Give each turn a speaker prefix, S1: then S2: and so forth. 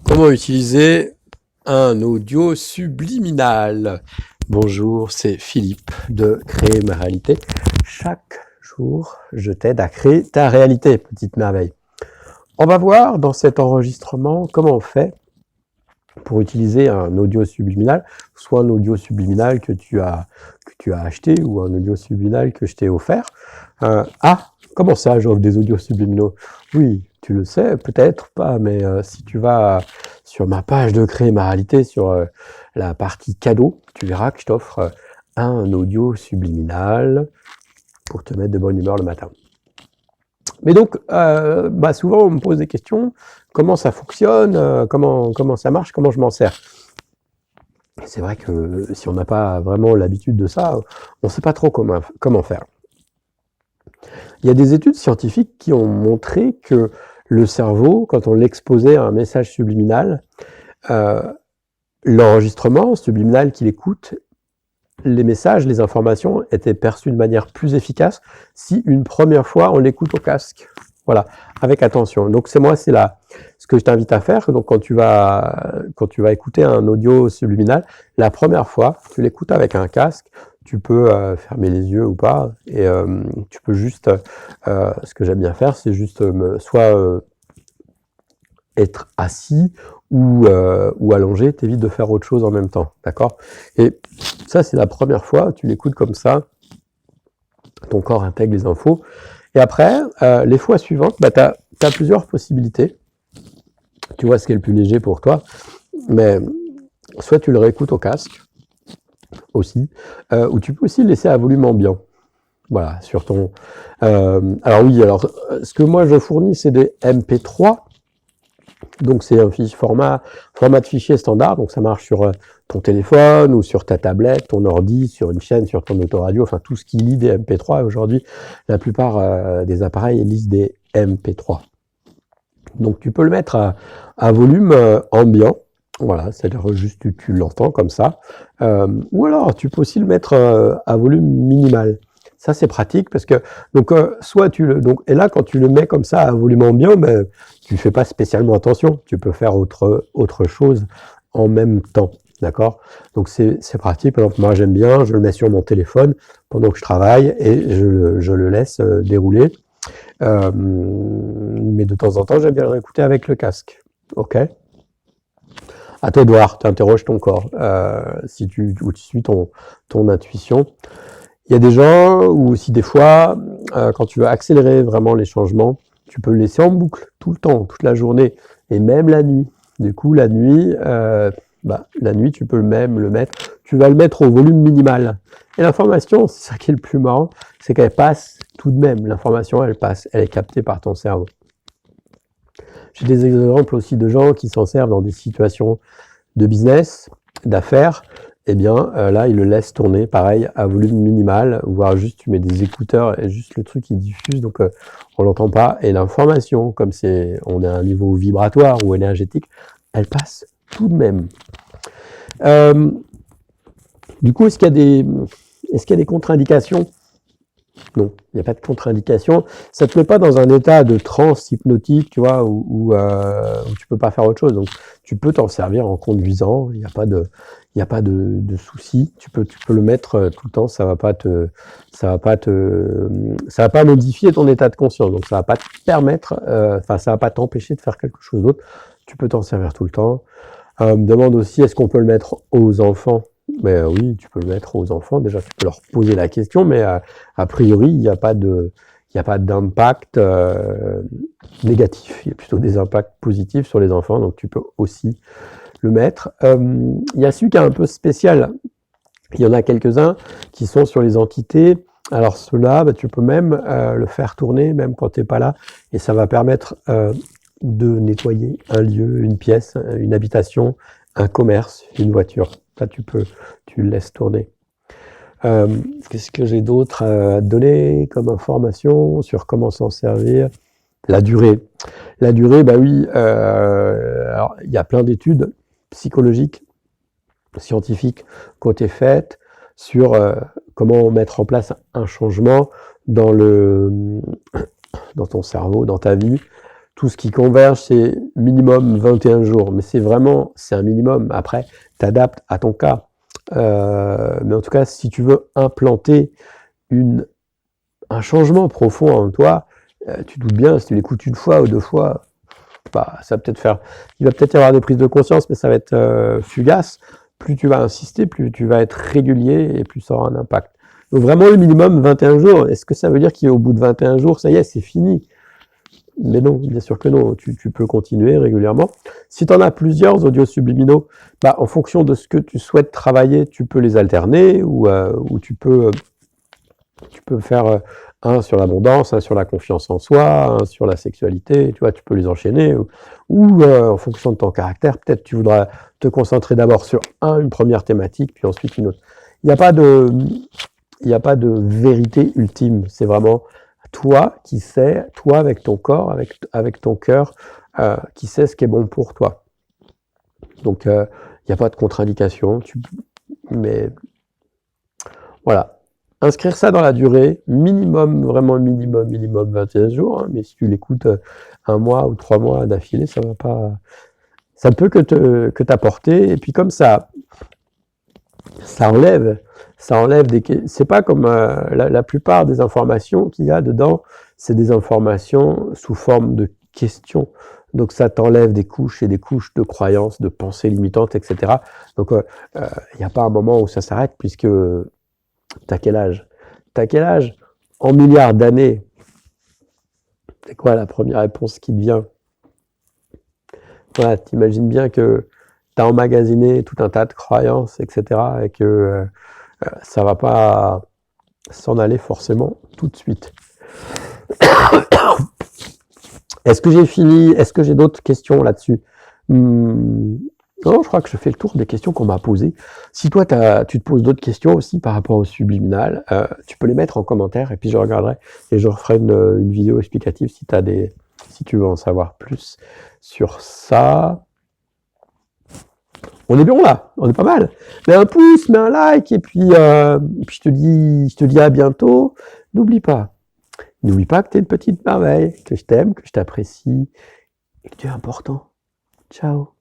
S1: Comment utiliser un audio subliminal? Bonjour, c'est Philippe de Créer ma réalité. Chaque jour, je t'aide à créer ta réalité, petite merveille. On va voir dans cet enregistrement comment on fait pour utiliser un audio subliminal, soit un audio subliminal que tu as acheté ou un audio subliminal que je t'ai offert. Comment ça, j'offre des audios subliminaux? Oui, tu le sais, peut-être pas, mais si tu vas sur ma page de Créer ma réalité, sur la partie cadeau, tu verras que je t'offre un audio subliminal pour te mettre de bonne humeur le matin. Mais donc, souvent on me pose des questions, comment ça fonctionne, comment ça marche, comment je m'en sers. C'est vrai que si on n'a pas vraiment l'habitude de ça, on ne sait pas trop comment faire. Il y a des études scientifiques qui ont montré que le cerveau, quand on l'exposait à un message subliminal, l'enregistrement subliminal qu'il écoute, les messages, les informations étaient perçues de manière plus efficace si une première fois on l'écoute au casque. Voilà, avec attention. Donc c'est ce que je t'invite à faire. Donc quand tu vas écouter un audio subliminal, la première fois, tu l'écoutes avec un casque. Tu peux fermer les yeux ou pas, et tu peux juste, ce que j'aime bien faire, c'est juste soit être assis ou allongé, t'évites de faire autre chose en même temps, d'accord? Et ça, c'est la première fois, tu l'écoutes comme ça, ton corps intègre les infos, et après, les fois suivantes, tu as plusieurs possibilités. Tu vois ce qui est le plus léger pour toi, mais soit tu le réécoutes au casque, aussi, ou tu peux aussi le laisser à volume ambiant. Voilà, sur ton... alors ce que moi je fournis, c'est des MP3, donc c'est un format de fichier standard, donc ça marche sur ton téléphone ou sur ta tablette, ton ordi, sur une chaîne, sur ton autoradio, enfin tout ce qui lit des MP3. Aujourd'hui, la plupart des appareils lisent des MP3. Donc tu peux le mettre à volume ambiant, voilà, c'est-à-dire juste tu l'entends comme ça, ou alors tu peux aussi le mettre à volume minimal. Ça c'est pratique parce que et là quand tu le mets comme ça à volume ambiant, tu fais pas spécialement attention, tu peux faire autre chose en même temps, d'accord? Donc c'est pratique. Par exemple, moi j'aime bien, je le mets sur mon téléphone pendant que je travaille et je le laisse dérouler. Mais de temps en temps, j'aime bien le réécouter avec le casque. Ok. À toi de voir, tu interroges ton corps, si tu suis ton intuition. Il y a des gens, ou aussi des fois, quand tu veux accélérer vraiment les changements, tu peux le laisser en boucle tout le temps, toute la journée, et même la nuit. Du coup, la nuit, tu peux même le mettre, tu vas le mettre au volume minimal. Et l'information, c'est ça qui est le plus marrant, c'est qu'elle passe tout de même. L'information, elle passe, elle est captée par ton cerveau. J'ai des exemples aussi de gens qui s'en servent dans des situations de business, d'affaires. Eh bien, là, ils le laissent tourner, pareil, à volume minimal, voire juste tu mets des écouteurs et juste le truc qui diffuse, donc on l'entend pas. Et l'information, comme on est à un niveau vibratoire ou énergétique, elle passe tout de même. Du coup, est-ce qu'il y a des contre-indications? Non, il n'y a pas de contre-indication. Ça ne te met pas dans un état de transe hypnotique, tu vois, où tu peux pas faire autre chose. Donc, tu peux t'en servir en conduisant. Il n'y a pas de souci. Tu peux le mettre tout le temps. Ça va pas modifier ton état de conscience. Donc, ça va pas te permettre, ça va pas t'empêcher de faire quelque chose d'autre. Tu peux t'en servir tout le temps. Me demande aussi, est-ce qu'on peut le mettre aux enfants? Mais oui, tu peux le mettre aux enfants. Déjà, tu peux leur poser la question, mais a priori, il n'y a pas d'impact négatif. Il y a plutôt des impacts positifs sur les enfants, donc tu peux aussi le mettre. Il y a celui qui est un peu spécial. Il y en a quelques-uns qui sont sur les entités. Alors ceux-là, tu peux même le faire tourner, même quand tu n'es pas là, et ça va permettre de nettoyer un lieu, une pièce, une habitation, un commerce, une voiture. Ça, tu le laisses tourner. Qu'est-ce que j'ai d'autre à te donner comme information sur comment s'en servir? La durée. La durée, oui, alors il y a plein d'études psychologiques, scientifiques qui ont été faites sur comment mettre en place un changement dans ton cerveau, dans ta vie. tout ce qui converge, c'est minimum 21 jours. Mais c'est un minimum. Après, tu adaptes à ton cas. Mais en tout cas, si tu veux implanter un changement profond en toi, tu doutes bien, si tu l'écoutes une fois ou deux fois, bah, ça va peut-être il va peut-être y avoir des prises de conscience, mais ça va être fugace. Plus tu vas insister, plus tu vas être régulier et plus ça aura un impact. Donc vraiment le minimum 21 jours, est-ce que ça veut dire qu'au bout de 21 jours, ça y est, c'est fini? Mais non, bien sûr que non, tu peux continuer régulièrement. Si tu en as plusieurs audios subliminaux, bah, en fonction de ce que tu souhaites travailler, tu peux les alterner ou tu peux faire un sur l'abondance, un sur la confiance en soi, un sur la sexualité, tu vois, tu peux les enchaîner ou en fonction de ton caractère, peut-être tu voudras te concentrer d'abord sur une première thématique, puis ensuite une autre. Il n'y a pas de vérité ultime, c'est vraiment toi qui sais, toi avec ton corps, avec ton cœur, qui sait ce qui est bon pour toi. Donc, il n'y a pas de contre-indication, mais voilà. Inscrire ça dans la durée, vraiment minimum 21 jours, hein, mais si tu l'écoutes 1 mois ou 3 mois d'affilée, ça ne peut que t'apporter, et puis comme ça enlève c'est pas comme la plupart des informations qu'il y a dedans, c'est des informations sous forme de questions. Donc ça t'enlève des couches et des couches de croyances, de pensées limitantes, etc. Donc il n'y a pas un moment où ça s'arrête, puisque t'as quel âge? En milliards d'années? C'est quoi la première réponse qui te vient? Voilà, t'imagines bien que tu as emmagasiné tout un tas de croyances, etc. et que ça va pas s'en aller forcément tout de suite. Est-ce que j'ai fini? Est-ce que j'ai d'autres questions là-dessus? Non, je crois que je fais le tour des questions qu'on m'a posées. Si toi, tu te poses d'autres questions aussi par rapport au subliminal, tu peux les mettre en commentaire et puis je regarderai et je referai une vidéo explicative si tu veux en savoir plus sur ça. On est bon là, on est pas mal. Mets un pouce, mets un like et puis je te dis à bientôt. N'oublie pas que tu es une petite merveille, que je t'aime, que je t'apprécie et que tu es important. Ciao.